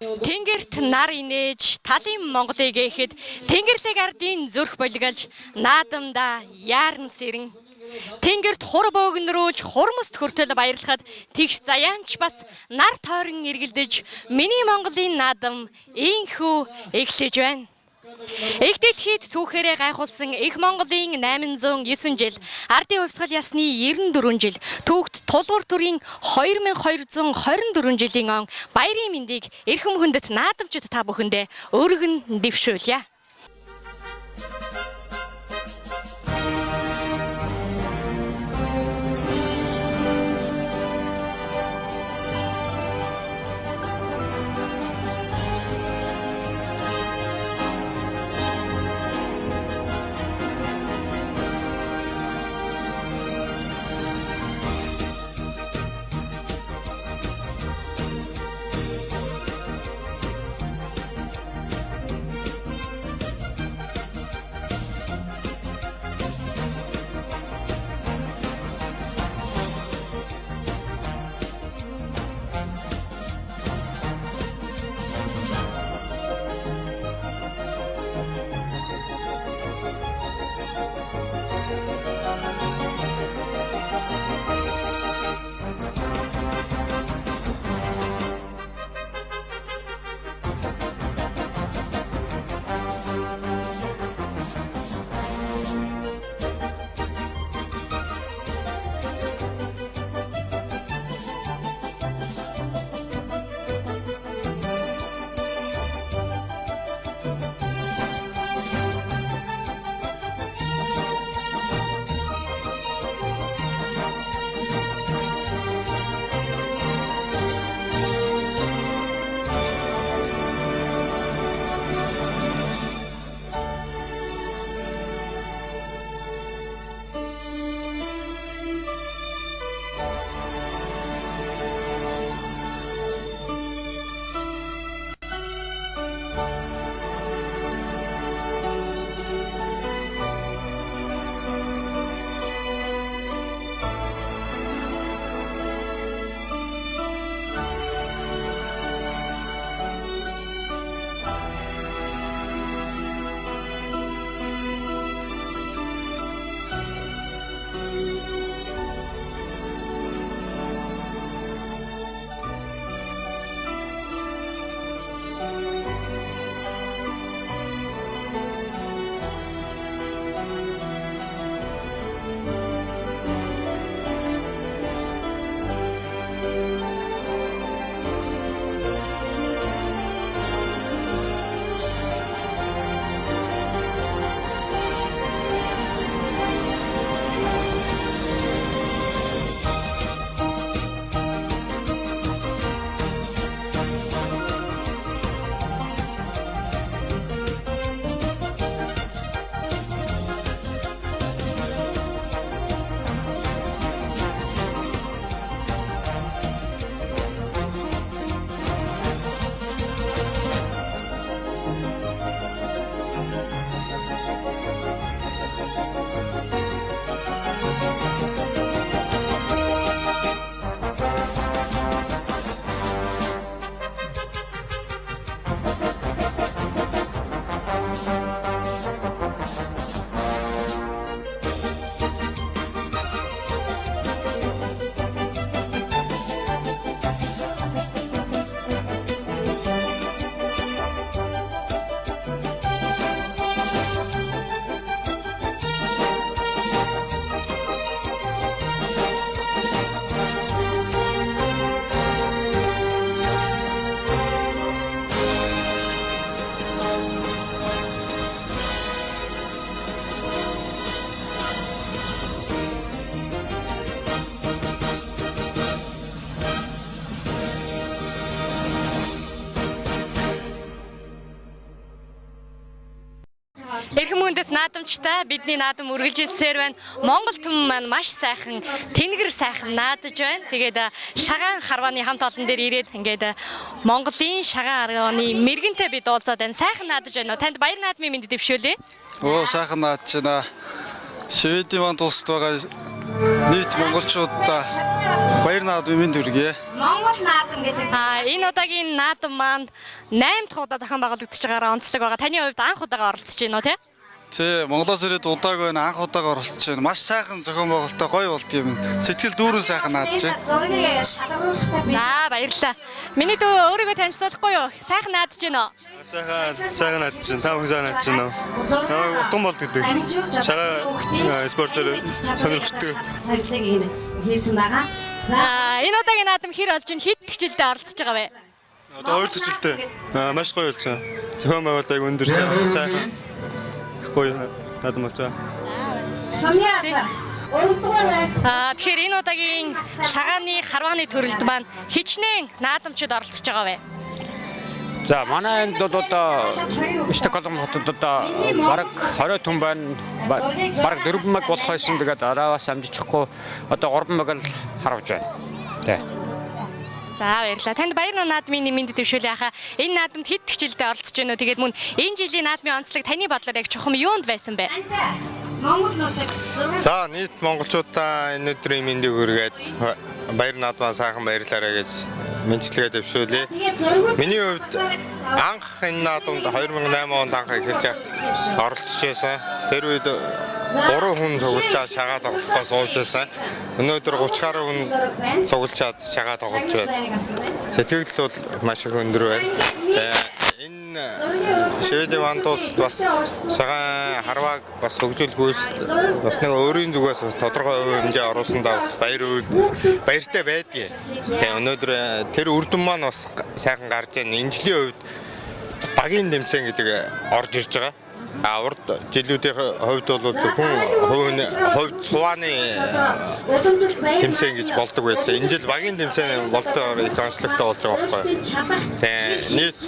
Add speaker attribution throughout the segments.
Speaker 1: Тэнгэрт нар инээж талын Монголыг ээхэд Тэнгэрлэг ардын зүрх болигалж наадамда яарн сэрэн Тэнгэрт хур бөөгнөрүүлж хурмст хүртэл баярлахад тэгш заяанч бас нар тойрон эргэлдэж миний Монголын наадам ийхүү эхлэж байна. Их дэлхийд түүхээрээ гайхуулсан их Монголын 809 жил, ардын хувьсгал ясны 94 жил, түүхт тулгуур төрийн 2224 жилийн он баярын мэндийг эрхэм хүндэт наадамчид та бүхэндээ өргөн дэвшүүлье. Эрхэм хүндэт наадамчтай бидний наадам үргэлжилсээр байна. Монгол түмэн маань маш сайхан, тэнгэр сайхан наадаж байна. Тэгээд шагаан харвааны хамт олон дээр ирээд ингээд Монголын шагаан харвааны мэрэгэнтэй бид уулзаад байна. Сайхан наадаж байна уу? Танд баяр наадмын мэнд дэвшүүлье.
Speaker 2: Сайхан наадаж байна. Шведийн маань тусад байгаа нийт монголчуудаа баяр наадмын мэнд хүргэе.
Speaker 3: Монгол наадам гэдэг.
Speaker 1: Энэ удаагийн наадам маань 8 дахь удаа зохион байгуулагдаж байгаараа онцлог байгаа. Таны хувьд анх удаага оролцож байна уу те?
Speaker 2: Тэ Монголоос ирээд удаагүй анх удаага оролцож байна. Маш сайхан зохион байгуулалттай гоё болт юм. Сэтгэл дүүрэн сайхан наадж байна.
Speaker 3: Зургийг шалгаруулахтай.
Speaker 1: За баярлалаа. Миний дүү өөрийгөө танилцуулахгүй юу? Сайхан наадж байна уу?
Speaker 4: Сайхан наадж байна. Та бүхэн наадж байна уу? Утган болт гэдэг. Шагаа спортоор сонирхолтой.
Speaker 3: Хийсэн байгаа.
Speaker 1: Энэ удаагийн наадам хэр болж байна? Хэд хичээлдээ оролцож байгаа вэ?
Speaker 4: Одоо 2 төсөлтэй. Маш гоё болж байна. Зохион байгуулалт аяг өндөр сайхан. Гоё наадам болж байгаа.
Speaker 3: Сумьяа.
Speaker 1: Тэгэхээр энэ удаагийн шагааны харвааны төрөлд маань хичнээн наадамчид оролцож байгаа вэ?
Speaker 5: За манай энд бол одоо Стокгольм хотод одоо бараг 20 хүн байна. Бараг 4 мэг болох байсан. Тэгээд араваас амжичихгүй одоо 3 мэг л харуулж байна. Тэ.
Speaker 1: За баярлалаа. Танд баяр наадмын мэнд дэвшүүлээ хаа. Энэ наадамд хэд хичээлдээ оролцож байна уу? Тэгээд мөн энэ жилийн наадмын онцлог таны бодлоор яг чухам юунд байсан бэ?
Speaker 4: За нийт монголчуудаа энэ өдрийн мэндийг хүргээд баяр наадмаа сайхан баярлаарай гэж мэдчилгээ дэвшүүлье. Миний хувьд анх энэ наадамд 2008 онд анх эхэлж оролцож байсан. Тэр үед 3 хүн цуглуулчаад шагаа тоглохоос сууж байсан. Өнөөдөр 30 гаруй хүн цуглуулчаад шагаа тоглож байна. Сэтгэл бол маш их өндөр байна. Энэ Шведийн Вантус бас шагаа харвааг бас хөгжүүлэх үйлс бас нэг өөрийн зүгээс бас тодорхой хэмжээ оруулсандаа бас баяртай байдгийг. Тэгээ өнөөдөр тэр үр дүн маань бас сайхан гарч байна. Энэ жилийн хувьд багийн тэмцээн гэдэг орж ирж байгаа. Урд жилүүдийн хувьд бол зөвхөн хувьд цувааны тэмцээн гэж болдог байсан. Энэ жил багийн тэмцээн болдог их онцлогтой болж байгаа байхгүй. Тэгээ нийт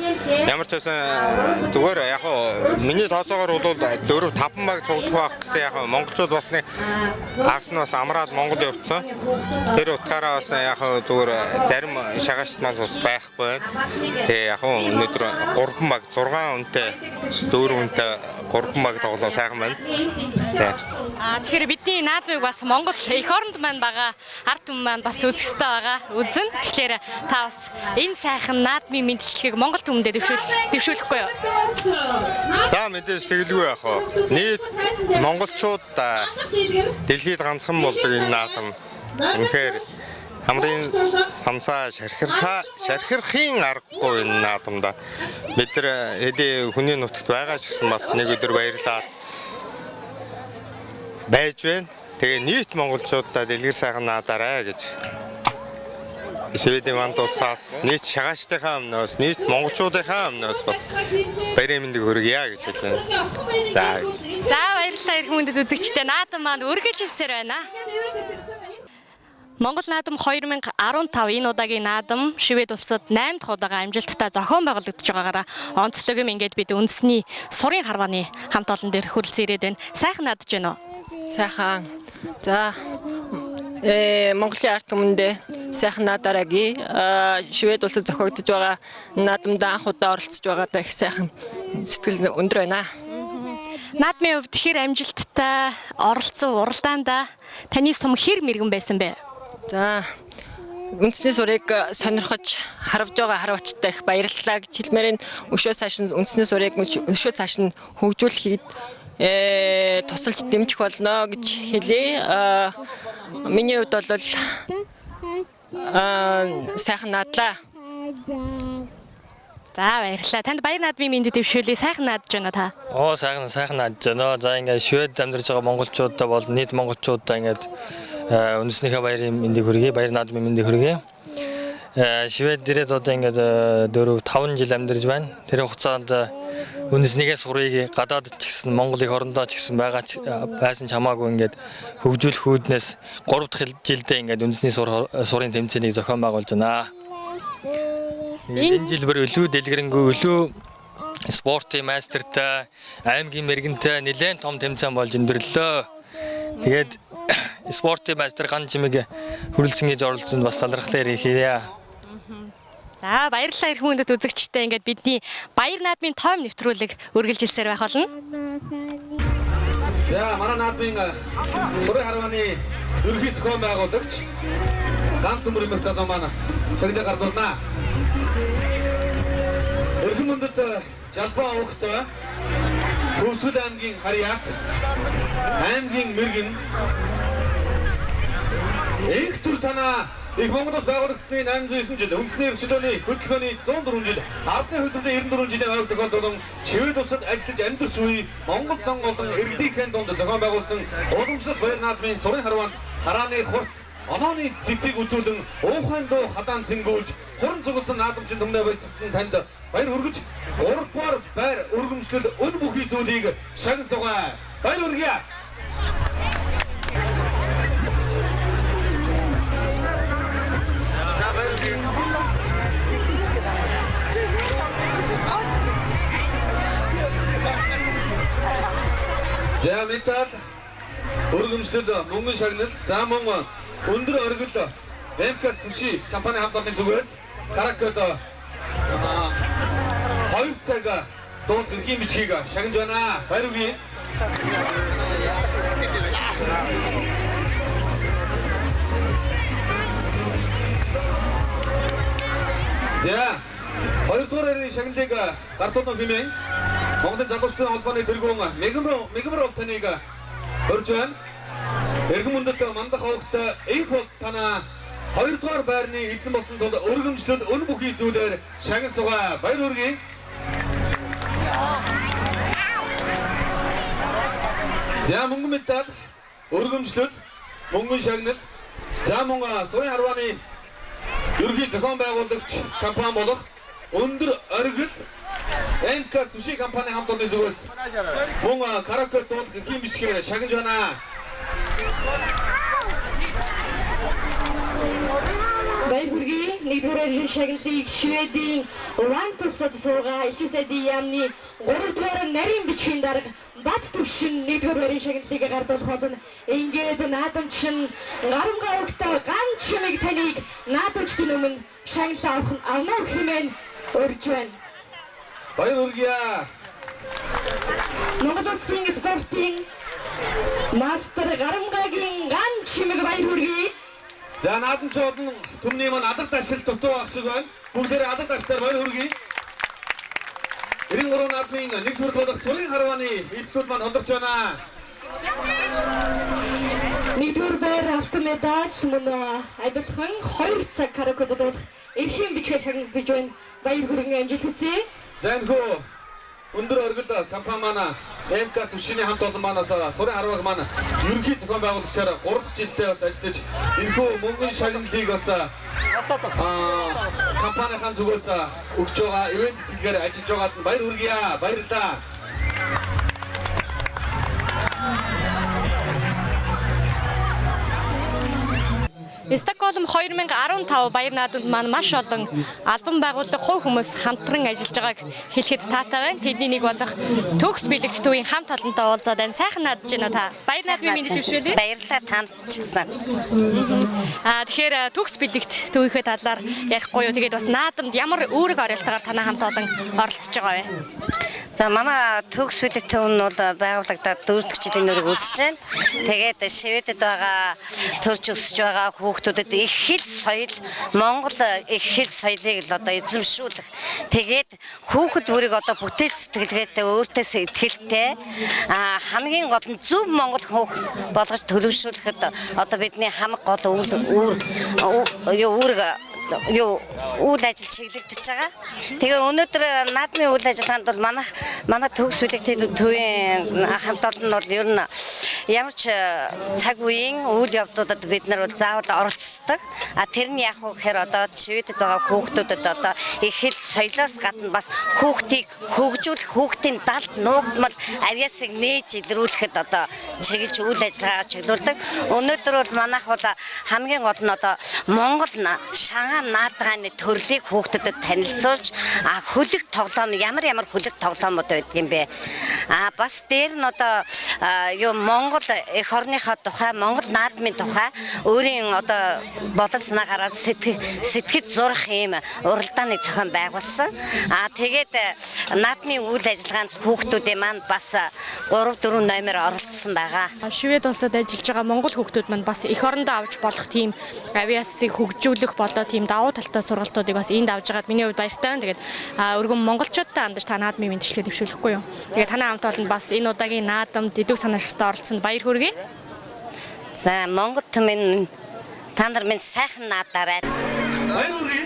Speaker 4: ямар ч байсан зүгээр яг миний тооцоогоор бол 4-5 баг цуглах байх гэсэн яг монголчууд бас нэг агс нь бас амраад Монгол явцсан. Тэр утгаараа бас яг зүгээр зарим шагаач маань бас байхгүй байна. Тэгээ яг өнөөдөр 3 баг 6 үнэтэй 4 үнэтэй 3 баг тоглоо сайхан байна.
Speaker 1: Тэгэхээр бидний наадмыг бас Монгол эх оронд маань байгаа ард түмэн маань бас үзэх хэрэгтэй байгаа. Үзэн. Тэгэхээр та бас энэ сайхан наадмын мэдчилгээг Монгол түмэндээ дэвшүүлэхгүй юу?
Speaker 4: За мэдээж тэгэлгүй яах вэ? Нийт монголчууд дэлхийд ганцхан болдог энэ наадам. Үнэхээр хамрын самсаа шархирахын аргагүй энэ наадамда бид нар хэдий хүний нутагт байгаа ч гэсэн бас нэг өдөр баярлаад байж байна. Тэгээ нийт монголчуудаа дэлгэр сайхан наадаарай гэж Шведийн Вантусаас нийт шагаачтайхаа өмнөөс нийт монголчуудынхаа өмнөөс бас баярын мэндийг хүргье гэж хэлсэн.
Speaker 1: За баярлалаа ирэх хүндэт үзэгчтэй наадам маань үргэлжилсээр байна. Монгол наадам 2015 энэ удаагийн наадам Швед улсад 8 дахь удаага амжилттай зохион байгуулагдаж байгаагаараа онцлог юм ингээд бид үндэсний сурын харвааны хамт олон дээр хүрэлцэн ирээд байна. Сайхан наадж байна уу?
Speaker 6: Сайхан. За Монголын ард түмэндээ сайхан наадарааги Швед улсад зохиогдож байгаа наадамд анх удаа оролцож байгаадаа их сайхан сэтгэл өндөр байна.
Speaker 1: Наадмын хувьд хэр амжилттай оролцсон уралдаанда таны сум хэр мэрэгэн байсан бэ?
Speaker 6: За үндэсний сурыг сонирхож харавж байгаа харвачтай их баярлалаа гэж хэлмээр энэ өшөө цааш нь үндэсний сурыг өшөө цааш нь хөгжүүлэхэд тусалж дэмжих болно гэж хэлье. Миний хувьд бол сайхан наадлаа.
Speaker 1: За баярлалаа. Танд баяр наадмын мэнд дэвшүүлээ. Сайхан наадж байна та.
Speaker 7: Сайхан наадж байна. За ингээд Швед амьдарч байгаа монголчуудаа бол нийт монголчуудаа ингээд үндэснийхээ баярын мэндийг хүргэе. Баяр наадмын мэндийг хүргэе. Швед дээрээ одоо ингээд 4-5 жил амьдарч байна. Тэр хугацаанд үндэснийхээ сурыг гадаад ч гэсэн Монгол их орондоо ч гэсэн байсан ч хамаагүй ингээд хөгжүүлэх үүднээс 3 дахь жилдээ ингээд үндэсний сурын тэмцээнийг зохион байгуулж байна. Энэ жил бүр өлөө дэлгэрэнгүй өлөө спортын майстертай аймгийн мэрэгэнтэй нэлээд том тэмцээн болж өндөрлөө. Тэгээд спортын майстер ган чимэг хүрэлцэн гэж оролцсонд бас талархлаа хийе.
Speaker 1: За баярлалаа ирэх хүндэт үзэгчтэй ингээд бидний баяр наадмын тоом нэвтрүүлэг үргэлжилсээр байх болно.
Speaker 8: За манай наадмын Сурын харваны ерөнхий зохион байгуулагч Гант Төмөр эмх залуу маань шагнал гардуулнаа. Эрхэм мөндөд жалбаа уухтай Хөвсгөл аймгийн Харьяат, аймгийн Мэргэн их төр танаа их Монголоос байгуулагдсны 809 жил, үндэсний хөгжлөөний хөтөлбөрийн 104 жил, ардны хөлсөлийн 94 жилийн ойг тохиолдсон шивэд улсад ажиллаж амьдарч буй Монгол зан болон иргэдийн дунд зохион байгуулсан уламжлал баяр наадмын Сурын харваанд харааны хурц онооны цэцгийг үзүүлэн уухайн дуу хадаан зингүүлж хуран зүгэлсэн наадамчин түмнээ баясгасан танд баяр хүргэж 3 дугаар байр өргөмжлөл өн бүхий зүйлийг шагнал сугай. Баяр хүргье. За метал өргөмжлөл мөнгөн шагнал за мөн өндөр оргил МК Суши компани хамт олонны зүгээс Каракод 2 цаг дуул хэргийн бичгийг шагнаж байна. Баяр хүргэе. За 2 дугаар шагналыг гартуулна хэмээн Монголын залуучдын холбооны тэргүүн Мегмар таныг өрж байна. Эрхэм мөндөд мандах хавагт их бол танаа 2 дугаар байрны эзэн болсон тул өргөмжлөл өн бүхий зүйлээр шагнал сугай. Баяр хүргэе. За мөнгөн медаль өргөмжлөл мөнгөн шагнал за мөн Сурын харвааны ерөнхий зохион байгуулагч компани болох өндөр оргил МК Суши компани хамт олонны зүгээс мөн Каракод дуулах хэргийн бичгээр шагнаж байна.
Speaker 9: Баяр хүргэе. Нэгдүгээр шагналыг Шведийн Вантусад суугаа элчин сайдын яамны 3 дугаар нарийн бичгийн дарга Бат төвшин нэгдүгээр шагналыг гардуулах болно. Ингээд наадамчин гарамгаа өгтөө ган чимэг таныг наадамчдын өмнө шагнал авна хэмээн урьж байна.
Speaker 8: Баяр хүргье.
Speaker 9: Монгол Улсын спортын мастер гарамгаагийн ган чимэг баяр хүргэе.
Speaker 8: За наадамч олон түмний маань алга ташил дутуу ах шиг байна. Бүгдээрээ алга таштаар баяр хүргэе. 93 наадмын нэг төр болох Сурын харвааны эцгүүд маань хондорч байна.
Speaker 9: Нэгдүгээр байр алтан медаль мөн адилхан 2 цаг Каракод дуулах эрхийн бичгээр шагнал биж байна. Баяр хүргэн амжилт хүсье.
Speaker 8: За энэхүү өндөр оргил компани маань МК Сушиний хамт олон манаас Сурын харвааг маань ерөнхий зохион байгуулагчаар 3 дахь жилдээ бас ажиллаж энэхүү мөнгөн шагналыг бас компанийн зүгээс өгч байгаа ивент хэлгээр ажиллаж байгаад баяр хүргье. Баярлалаа.
Speaker 1: Стокгольм 2015 баяр наадамд маань маш олон албан байгууллага хувь хүмүүс хамтран ажиллаж байгааг хэлэхэд таатай байна. Тэдний нэг болох төгс бэлэгт төвийн хамт олонтой уулзаад байна. Сайхан наадж байна уу та? Баяр наадмын мэнд дэвшүүлээ.
Speaker 3: Баярлалаа танд ч гэсэн.
Speaker 1: Тэгэхээр төгс бэлэгт төвийнхээ талаар ярихгүй юу? Тэгээд бас наадамд ямар үүрэг оролтойгоор танаа хамт олон оролцож байгаа вэ?
Speaker 3: За манай төгс бэлэг төв нь бол байгуулагдаад 4 дахь жилийн нүрийг үзэж байна. Тэгээд Шведэд байгаа төрж өсөж байгаа хүүхдүүдэд их хэл соёл, Монгол их хэл соёлыг л одоо эзэмшүүлэх. Тэгээд хүүхэд бүрийг одоо бүтээл сэтгэлгээтэй өөртөө сэтгэлтэй хамгийн гол нь зөв Монгол хүүхэд болгож төлөвшүүлэхэд одоо бидний хамаг гол үйл ажил чиглэгдэж байгаа. Тэгээ өнөөдөр наадмын үйл ажиллагаанд бол манай төгс бэлэг төвийн хамт олон нь бол ер нь ямар ч цаг үеийн үйл явдлуудад бид нар бол заавал оролцдог. Тэр нь яг уу гэхээр одоо Шведэд байгаа хүүхдүүдэд одоо их хэл соёлоос гадна бас хүүхдийг хөгжүүлэх, хүүхдийн далд нуугдмал авьяасыг нээж илрүүлэхэд одоо чиглэж үйл ажиллагаа чиглүүлдэг. Өнөөдөр бол манайх бол хамгийн гол нь одоо Монгол шагаан наадгааны төрлийг хүүхдэд танилцуулж хөлөг тоглоом ямар хөлөг тоглоомод байдаг юм бэ? Бас дээр нь одоо Монгол Монгол эх орныхоо тухай, Монгол наадмын тухай өөрийн одоо бодол санаа гараад сэтгэж зурах юм уралдааны зохион байгуулсан. Тэгээд наадмын үйл ажиллагаанд хүүхдүүдийн маань бас 3-4 номер оролцсон байгаа.
Speaker 1: Швед улсад ажиллаж байгаа монгол хүүхдүүд маань бас эх орондоо авч болох тийм авиасыг хөгжүүлэх болоо тийм давуу талтай сургалтуудыг бас энд авж байгаад миний хувьд баяртай байна. Тэгээд өргөн монголчуудтай хандаж та наадмын мэдрэлгээ дэвшүүлэхгүй юу. Тэгээд танай хамт олон бас энэ удаагийн наадамд дэдүг санаачтай оролцсонд баяр хүргэе.
Speaker 3: За Монгол түмэн та нар минь сайхан наадаарай.
Speaker 8: Баяр хүргэе.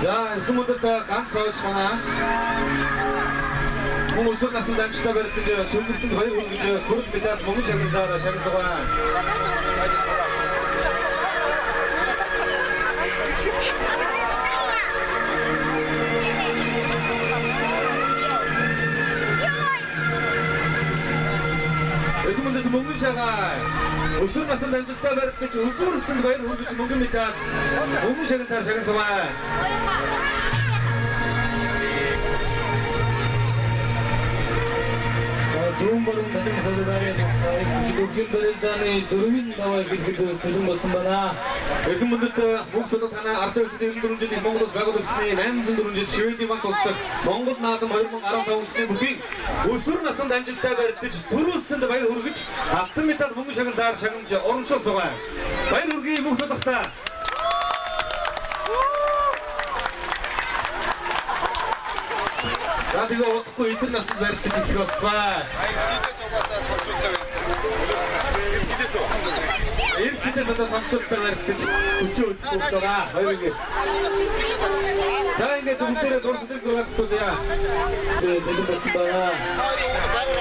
Speaker 8: 자, 그분들도 감사하시거나 뭐 우선 나선 단추다 버렸죠. 쇼그슨 거의 그죠. 그룹이다 너무 잘한다. 잘해서가. 그분들도 먹는 샤가 우선 나선 단추다 버렸죠. 우선 쓴 거의 그죠. 먹습니다. 너무 잘한다. 잘해서가. 좋은 걸음 다니는 사람들의 국기들단의 도움이 나와 그들도 그중 것만나 그분들도 목도도 하나 앞에서 들은지 몽골도 가고도 있으니 남순 들은지 지회디만 tostak 몽골 나도 얼마 알아보고 있으니 부기 우스르 나선 단지다 버듯이 두루스인데 바이 흐르기 앞트미터 몽골 샤근 다 샤근 저 오른쪽서가 바이 흐르기 목도도 다 라디가 어떻게 이틀 났을 때 지금 봐. 일치대에서 단속당할 때 우측 우측도가 여기. 자 이제 동태를 돌수들 들어갔을 네 내가 봤습니다.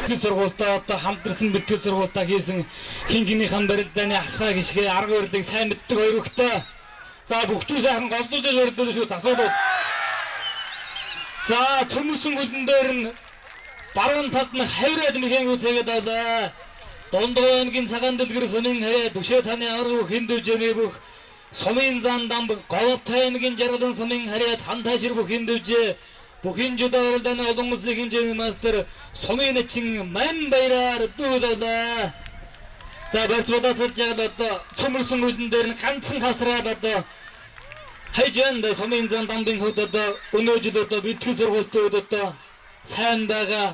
Speaker 8: 그 сургуультаа хамтарсан бэлтгэл сургуультаа хийсэн хингиний хамбарилдааны ахлаа гişгээ арга барилыг сайн мэддэг хоёр хүүхдээ. За бүгчүү сайхан голдуулж өрдөө шүү засуудууд. За цөмсөн гүлэн дээр нь баруун талд нь хавраад мэхэн үцээгээд болоо. Дундгой аймгийн цагаан дэлгэр сумын хараа түшээ таны авраг хиндүжээ бүх сумын зан дам Говьтай аймгийн жаргалан сумын хараа ханташир бүх хиндүжээ бүхэн жудааралдааны олон улсын хэмжээний мастер сумын чин ман баяраар дуудалаа. За барьцуудаа талж байгаа одоо цөмөрсөн гүлэн дээр нь ганцхан хавсраад одоо хайжаанд сумын зан дамдын хувьд одоо өнөө жил одоо бэлтгэл сургалтууд одоо сайн байгаа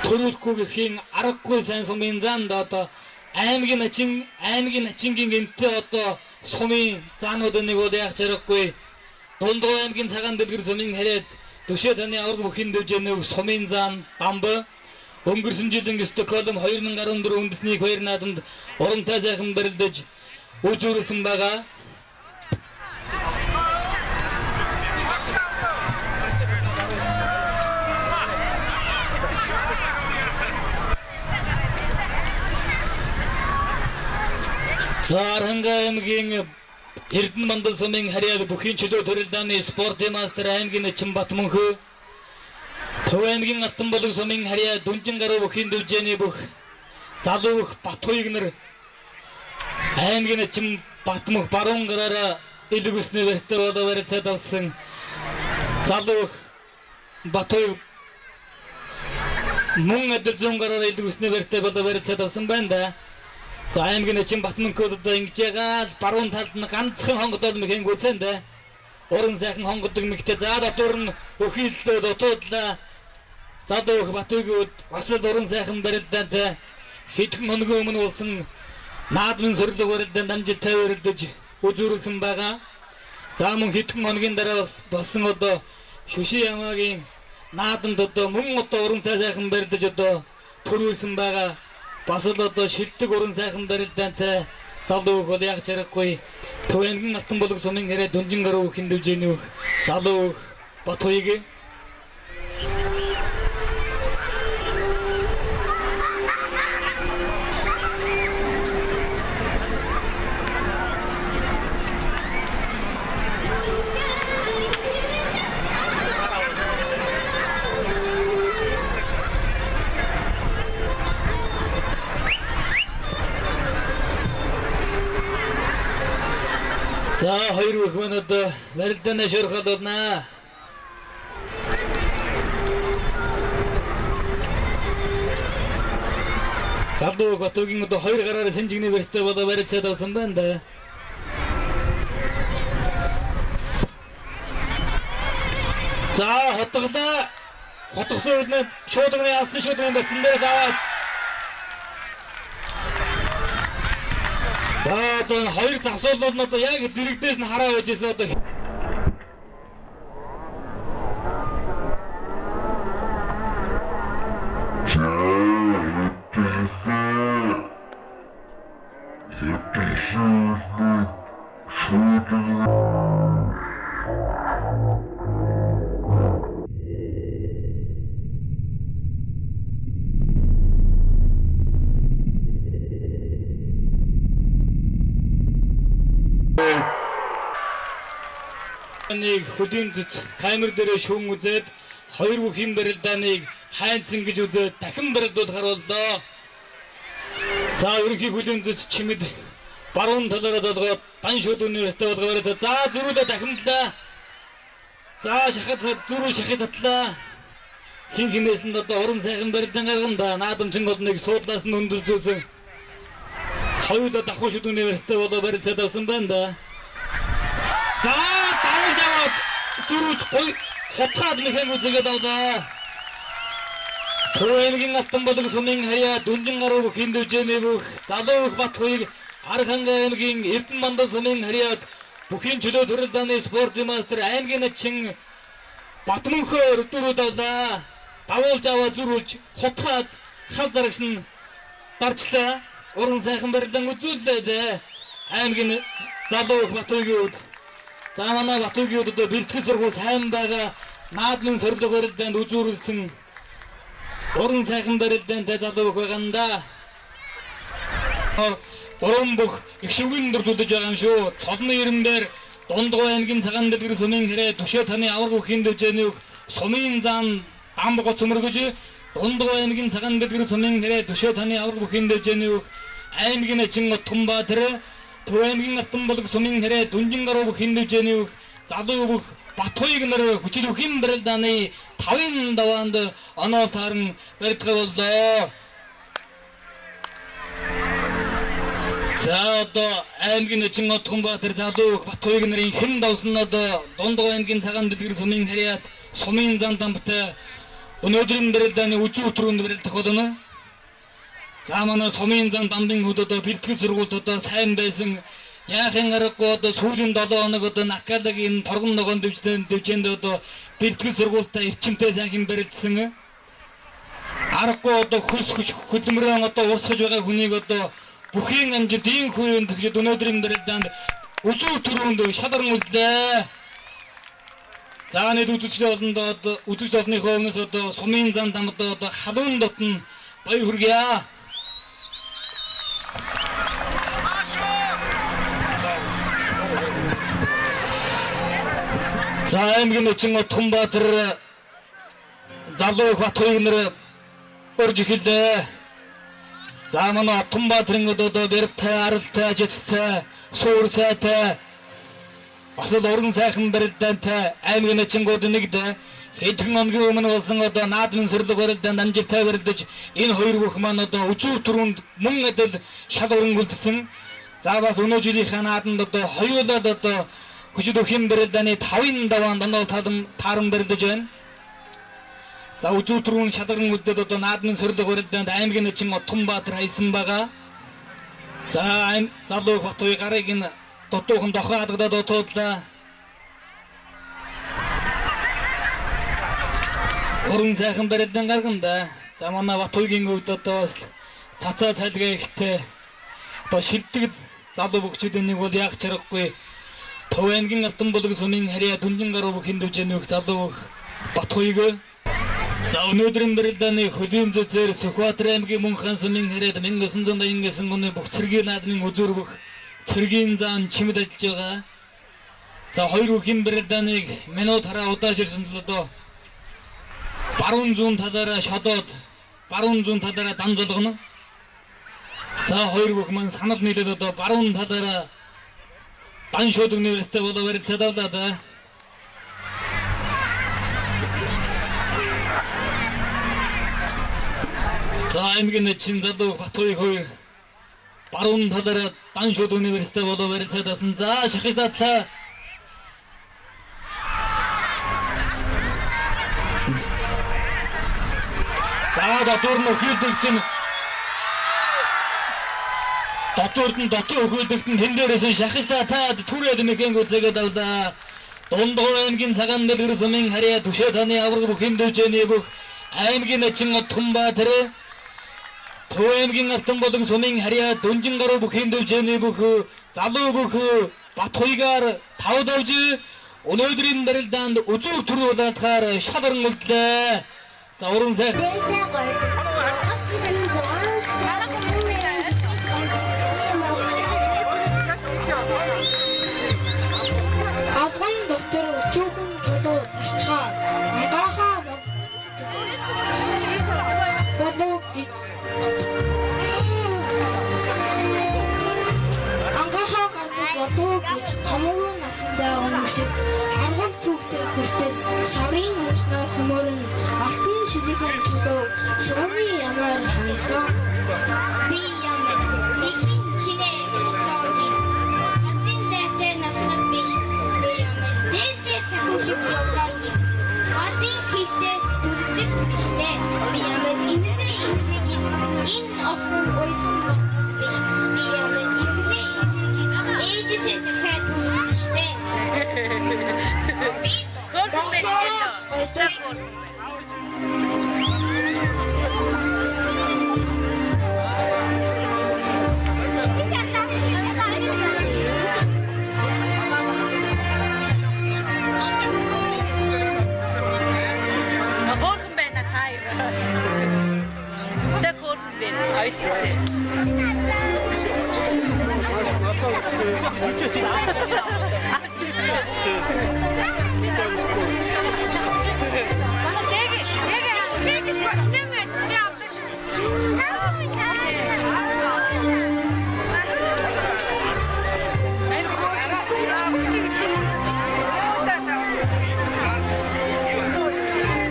Speaker 8: төрүүлэхгүй гэхийн аргагүй сайн сумын занд одоо аймгийн ачингийн гэнтэй одоо сумын заануудын нэг бол яг чаргагүй дундгой аймгийн цагаан дэлгэр сумын хараад төшөө таны авраг бүхэн дэвжэнэ сумын зан бамб өнгөрсөн жилийн Стокгольм 2014 үндэсний хоёр наадамд урамтай сайхан барилдаж үзүүлсэн байгаа. Заранга аймгийн Эрдэнэ мандал сумын харьяаг бүхийн чөлөө төрөлдааны спортын мастер аймгийн Чимбат мөнхөө Төв аймгийн Алтанболог сумын харьяа Дүнжин гаруй бүхийн дэвжээний бүх залуу бүх Батхуйг нар аймгийн Чимбат мөнх баруун гараараа илүүсний вэртэ болоо барьцаад авсан залуу Батхуйг мөн адил зүүн гараараа илүүсний вэртэ болоо барьцаад авсан байна да. За аймгийн Чимбат мөнхөд одоо ингэж байгаа баруун талд нь ганцхан хонгодол мэхэн гүцэндэ уран сайхан хонгодог мэгтэй за дотор нь өхийллөө дотоодлаа залуу өх Батуйгууд бас л уран сайхан барилдаантай хэдхэн хоног өмнө болсон наадмын сөрөглөг барилдаанд амжилттай өрөлдөж үзүүлсэн байгаа. За мөн хэдхэн хоногийн дараа бас болсон одоо Шүши ямаагийн наадамд одоо мөн одоо урантай сайхан барилдаж одоо төрүүлсэн байгаа. Бас л одоо шилдэг уран сайхан барилдаантай залуу бол яг чаргагүй Төв аймгийн Алтанболог сумын харьяа Дүнжин гаруй бүхэн дэвжээний залуу Батхуйг За хоёр бүх маань одоо барилдааны шуурхал болно. Залуу Батуугийн одоо хоёр гараараа Сэнжигний барьцтай болоо барилцаад авсан байна да. За хотголоо. Хотгосон үлнэ шуудганы алсан шуудганы барьцан дээрээс аваад. За одоо хоёр засуулууд нь одоо яг дэрэгдээс нь хараа байж байсан одоо нэг хөлийн зүц камер дээр шүүн үзээд хоёр бүхий барилдааныг хайнцсан гэж үзээд дахин барилдуулахар боллоо. За ерөнхий хөлийн зүц чимэд баруун талаараа залгаад дан шууд университет болгоорой. За зөрүүлээ дахимдлаа. За шахаад зөрүүл шахаад татлаа. Хин хинээс нь одоо уран сайхан барилдаан гаргана. Наадамчин голныг суудлаас нь өндөлзөөсөн. Хоёулаа давхар шууд университет болоо барилцаад авсан байна да. За Түрүүч гой хотхаад нэхэн үзэгээд авлаа. Төвэмгийн алтан болог сумын харьяа дүнжин гаруй бүхийн дэвжээний бүх залуу бат хоёрыг Архангай аймгийн Эрдэнэ мандал сумын харьяад бүхийн чөлөө төрөлдааны спортын мастер аймгийн начин Батмөнхөөр дөрөд авлаа. Давуулж аваа зүрүүлж хотхаад хал зарагш нь дарчлаа. Уран сайхан барилдан үзүүллээ. Аймгийн залуу Батуугийн үед за манай Батуугийн одоо бэлтгэл сургууль сайн байгаа наадмын сорилго барилдаанд үзүүлсэн уран сайхан барилдаанд залуу бүх байгаа юм да. Гурван бүх их шүгэн дурдуулж байгаа юм шүү. Цолны ирэмбэр Дундгой аймгийн цагаан дэлгэр сумын хэрэг төшөө таны авраг бүхийн дэвжээний сумын зам дамбго цөмөргөж Дундгой аймгийн цагаан дэлгэр сумын хэрэг төшөө таны авраг бүхийн дэвжээний аймгийн ачин Отгонбаатар Төвэмгийн алтан болог сумын хэрэг дүнжин гаруй бүхийн дэвжээний залуу бүх Батхойг нар хүчил бүхийн барилдааны 5-ын даваанд оноо тааран баригдах боллоо. За одоо аймгийн ачин Отгонбаатар залуу Батхойг нарын хэн давсан одоо Дундгой аймгийн цагаан дэлгэр сумын хэрэг сумын зам дамптай өнөөдрийн барилдааны үзүү өтрөөнд барилдах болно. За манай сумын зам дамдын хөд одоо бэлтгэл сургуульд одоо сайн байсан яахын аргагүй одоо сүүлийн 7 хоног одоо Накалагийн торгон ногоон дэвжээнд одоо бэлтгэл сургуультай эрчимтэй сайхан барилдсан. Аргагүй одоо хөдөлмөрөө одоо урсгаж байгаа хүнийг одоо бүхийн амжилт ийм хувийн төгсөд өнөөдрийн барилдаанд үзүү төрөнд шалран үлдлээ. За нэг үзэгчдээ болондоо одоо үзэгч олныхоо өмнөөс одоо сумын зам дамд одоо халуун дотн баяр хүргье. За аймгийн начин Отгонбаатар залуу Батхойг нар орж эхэллээ. За манай Отгонбаатарын одоо барьтай, аралтай, ажицтай, суур сайтай бас л уран сайхан барилдаантай аймгийн начингууд нэгдэ хэдхэн өдрийн өмнө болсон одоо наадмын сорилго барилдаанд амжилттай барилдаж энэ хоёр бүх маань одоо үзүүр түрүүнд мөн адил шал уран үлдсэн. За бас өнөө жилийнхаа наадманд одоо хоёулаад одоо хүчит бүхийн барилдааны 5-ын даваанд оноо тааран барилдаж байна. За үзүүр түрүүнд шалган үлдээд одоо наадмын сорилго барилдаанд аймгийн начин Отгонбаатар хайсан байгаа. За залуу Батхойг гарыг энэ дутуухан дохоо хадгадаад отоодлаа. Уран сайхан барилдаан гаргана. За манай Батхойгийн хувьд одоо цацаа цалгаа ихтэй одоо шилдэг залуу бүгчүүдийн нэг бол яг чаргагүй Төв аймгийн алтан болог сумын харьяа дүнжин гаруй бүхийн дэвжээний залуу Батхойг. За өнөөдрийн барилдааны хөлийн зэзээр Сүхбаатар аймгийн Мөнххан сумын харьяад 1989 оны бүх цэргийн наадмын үзүүр бүх цэргийн зам чимэд ажиллаж байгаа. За хоёр бүхийн барилдааныг минут хараа удааширсан тул одоо баруун зүүн талаараа шодоод баруун зүүн талаараа дамжуулгана. За хоёр бүх маань санал нийлээд одоо баруун талаараа Дан шууд университет болоо барилцаалаа. За аймгийн чин залуу Батуй хоёр баруун талаараа Дан шууд университет болоо барилцаалсан. За шахаж татлаа. За дотор нь өхөлдөгтөн дотоод нь дотын өхөлдөгтөн тэн дээрээс шахаж татаад түрээд нэхэн үзэгээд авлаа. Дундгой аймгийн цагаан дэлгэр сумын харьяа түшээ таны авраг бүхэн дэвжээний бүх аймгийн начин Отхонбаатар Төв аймгийн алтан болон сумын харьяа Дүнжин гаруй бүхэн дэвжээний бүх залуу бүх Батхуйгаар тав давж өнөөдрийн барилдаанд үзүүр төрөө улаатгаар шалран үлдлээ. За уран сайн
Speaker 9: Алган доктор өчүүхэн чулуу тасчгаа ангахаа болов ангахаа гардаг болов гэж томоогийн насандаа өнөмсөд аргал түүхтэй хүртэл саврын өмснөөс мөрөн алтан шилэгэн чулуу шууны ямар хансан би ямар дэлхийн чинээ бодлоогийн хазин дээртэй наслах биш би ямар дээртэй сахушиг бодлоогийн хазин хийстэй дүлцэх биштэй би ямар инэрлэгийн энэ офон ойрхон болохоос биш би ямар инэрлэгийн ээжисээ дахиад дүлцэхтэй би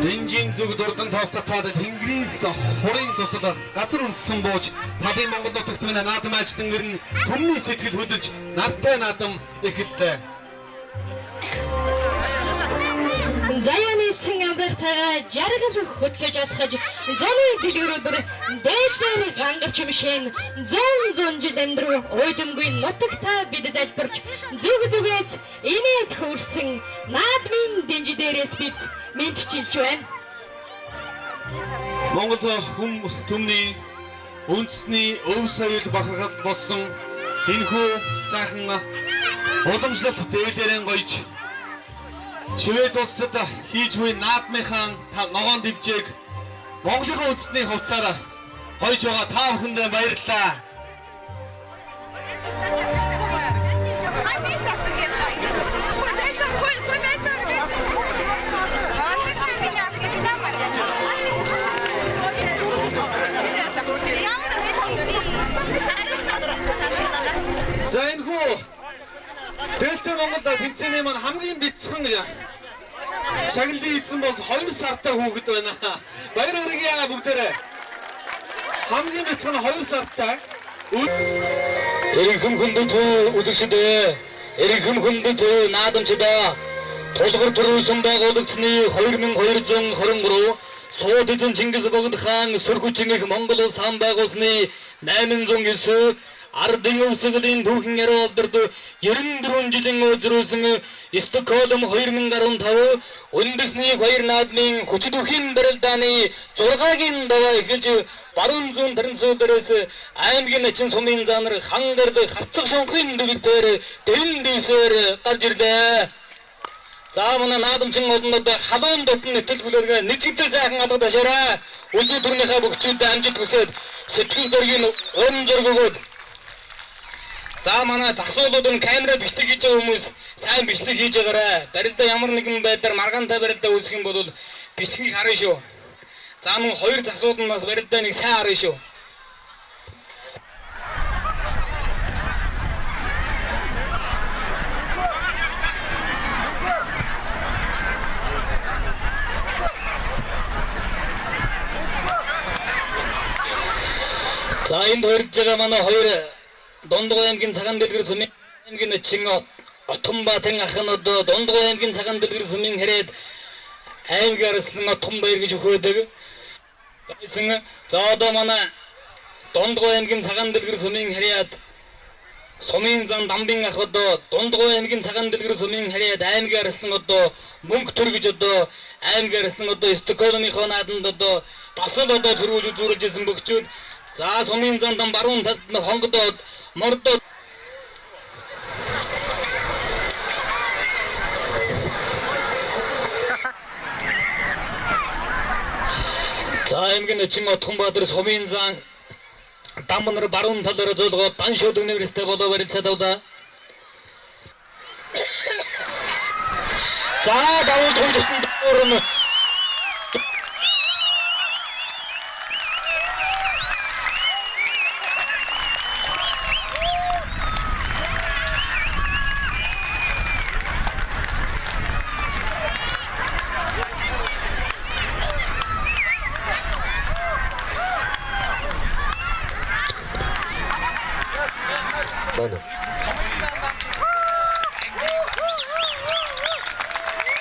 Speaker 8: Дэнжин зүг дурдан тоостатаад Тэнгэрээс хурын тусал газар унссан бууж талын Монгол нутагт минь наадам ажилтан ирнэ түмний сэтгэл хөдөлж нартай наадам эхэллээ.
Speaker 1: Заяаны эцэн амралтайгаа жаргал хөтлөж алхаж зоны дэлгэрүүдээр дээлээр гангарч юмшин зон жил амьдруу уйдамгүй нутагтаа бид залбирч зүг зүгээс инээд хөрсөн наадмын дэнжи дээрээс бид мэдчилж байна.
Speaker 8: Монгол хүм түмний үндэсний өв соёл бахархал болсон энэхүү сайхан уламжлалт дээлээрэн гоёж Швед улсад хийж буй наадмынхаа ногоон дэвжээг Монголын үндэсний хувцаар гойж байгаа та бүхэндээ баярлалаа. За энэхүү Дэлтэй Монголд тэмцээний маань хамгийн бяцхан шагналын эзэн бол 2 сартай хүүхэд байна. Баяр хүргэе бүгдээрээ. Хамгийн бяцхан 2 сартай. Эренхэм хүндэт үзэгчдээ, эренхэм хүндэт наадамчдаа тулгар төрүүлсэн байгуулагдсны 2223 Сууд эзэн Чингис Богд хаан сүр хүчин их Монгол улс хаан байгуулсны 809 Ардын өвсгөлийн түүхэн яруу алдарт 94 жилийн өдрөөсөн Стокгольм 2015 үндэсний хоёр наадмын хүчит үхийн барилдааны 6-гийн даваа эхэлж баруун зүүн Таринсуулдээс аймгийн начин сумын занар хангард хавцаг шонхын дүгэлтээр дэвэн дэвсээр гарч ирлээ. За манай наадамчин олнод халуун дотн нэтэл бүлэргээ нэгжтэй сайхан алга ташаарай. Үлдүү төрнийхээ бүгчүүдэд амжилт хүсээд сэтгэл зөргийн урам зориг өгөөд за манай засуулууд нь камера бичлэг хийж байгаа хүмүүс сайн бичлэг хийж байгаарай. Барилдаа ямар нэгэн байдлаар маргаантай барилдаа үүсэх юм бол бичлэгийг харъя шүү. За мөн хоёр засуулт нь бас барилдаа нэг сайн харъя шүү.
Speaker 7: За энд хоригдж байгаа манай хоёр Дундгой аймгийн цагаан дэлгэр сүмийн аймгийн Чин Отгонбаатарын ах нь одоо Дундгой аймгийн цагаан дэлгэр сүмийн хэрээд аймгийн арслан Отгонбаяр гэж өгөөдөг. За одоо манай Дундгой аймгийн цагаан дэлгэр сүмийн хэрээд Сумын зан Дамбын ах одоо Дундгой аймгийн цагаан дэлгэр сүмийн хэрээд аймгийн арслан одоо мөнгө төр гэж одоо аймгийн арслан одоо Стокгольмынхоо нааданд одоо бас л одоо зөрүүлж исэн бөхчүүд. За Сумын зан Дам баруун талд нь хонгодоод мордоод За аймгийн Чин Отгонбаатар Сумын зан Дамнар баруун талаар зөөлгөө дан шууд университет болоо барилцаад авлаа. За давуу тултанд орно.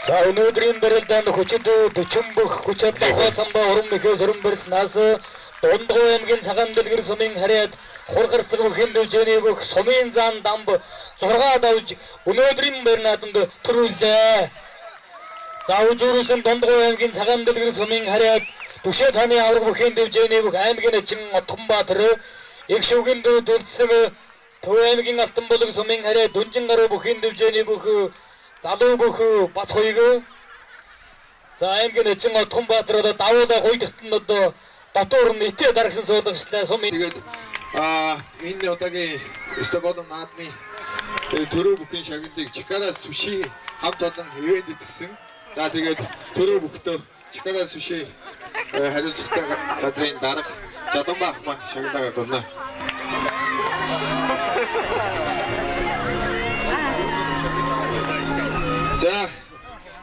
Speaker 7: За өнөөдрийн барилдаанд хүчит 40 бүх хүч чадлаа цамбаа уран мэхээс өрн барилснаас Дундгой аймгийн цагаан дэлгэр сумын харьяад хургарцаг бүхэн дэвжээний бүх сумын зан Дамб 6 давж өнөөдрийн барь наадамд төрүүллээ. За үзүүрсэн Дундгой аймгийн цагаан дэлгэр сумын харьяад Түшээ таны авраг бүхэн дэвжээний бүх аймгийн Чин Отгонбаатар их шүүгийн дүүд үлдсэн Төв аймгийн Алтан булаг сумын харьяад Дүнжин гаруй бүхэн дэвжээний бүх залуу бүх бат хоёг за аймгийн Чин Отгонбаатар одоо давуулаа гуйдагтанд одоо дотор нь итээ дарагсан суулгачлаа сум.
Speaker 10: Тэгээд энэ удаагийн Стокгольм наадмын төрөө бүхэн шагналыг Чикара суши хамт олон ивент итгэсэн. За тэгээд төрөө бүхтөө Чикара суши хариуцлагатай газрын дарга Жаданбаах маань шагналаар дурна. За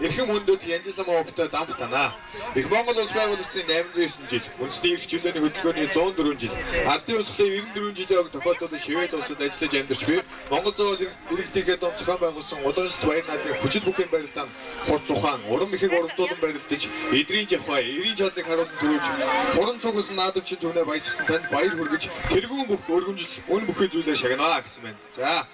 Speaker 10: эрхэм хүндэд Янжилан Монгол Дамб танаа. Их Монгол улс байгуулагдсны 809 жил, үндэсний эрх чөлөөний хөтөлбөрийн 104 жил, ардын урсгалын 94 жилийн тохиолдолд Швед улсад ажиллаж амьдарч буй Монгол зоол иргэдийнхээ дом зохион байгуулсан уламжлалт баяр наадмын хүчит бүхэн барилдаанд хурц ухаан, уран мэхийг урагдуулан барилдаж, эдрийн жавхай, эрийн чадлыг харуулсан төрүүлж, хуран цугсан наадамчин түүнээ баясгасан танд баяр хүргэж, тэргүүн бүх өргөмжил өн бүхэн зүйлээр шагнаа гэсэн байна. За.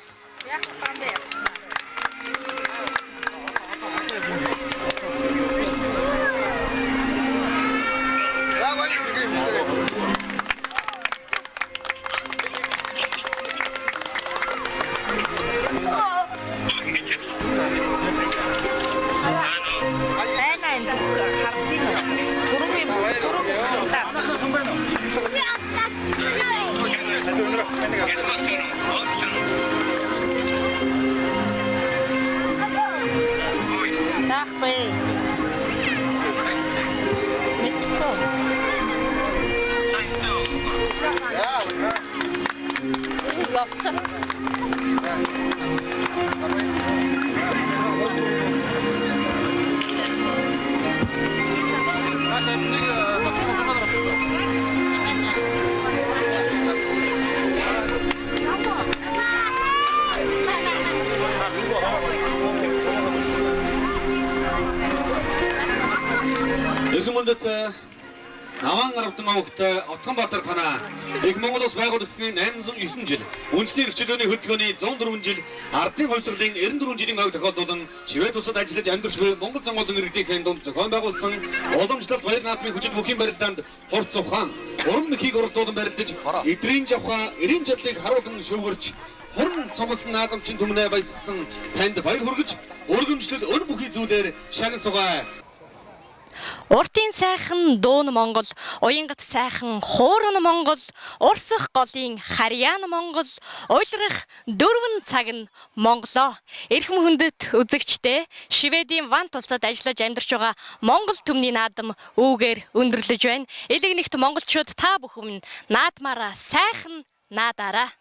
Speaker 8: Эрхэмүндэт Наван гаравдан авахтай Отгонбаатар танаа их Монгол улс байгуулагдсны 809 жил, үндэсний эрх чөлөөний хөтөлбөрийн 104 жил, ардын хувьсгалын 94 жилийн ойг тохиолдуулан Швед улсад ажиллаж амьдарч буй Монгол зан олон иргэдийн дунд зохион байгуулсан уламжлалт баяр наадмын хүчит бүхэн барилдаанд хурц ухаан, уран мэхийг урагдуулан барилдаж, эдрийн жавхаа, эрийн чадлыг харуулан шөвгөрч, хорон цугласан наадамчин түмнээ баясгасан танд баяр хүргэж, өргөмжлөл өн бүхий зүйлээр шагнал сугай.
Speaker 1: Уртын сайхан дуун Монгол, уянгат сайхан хуурн Монгол, урсах голын харьяан Монгол, уйлрах дөрвөн цаг нь Монголоо. Эрхэм хүндэт үзэгчдээ Шведийн Вант улсад ажиллаж амьдарч байгаа Монгол түмний наадам үүгээр өндөрлөж байна. Элэг нэгт монголчууд та бүхэн наадмаараа сайхан наадаараа.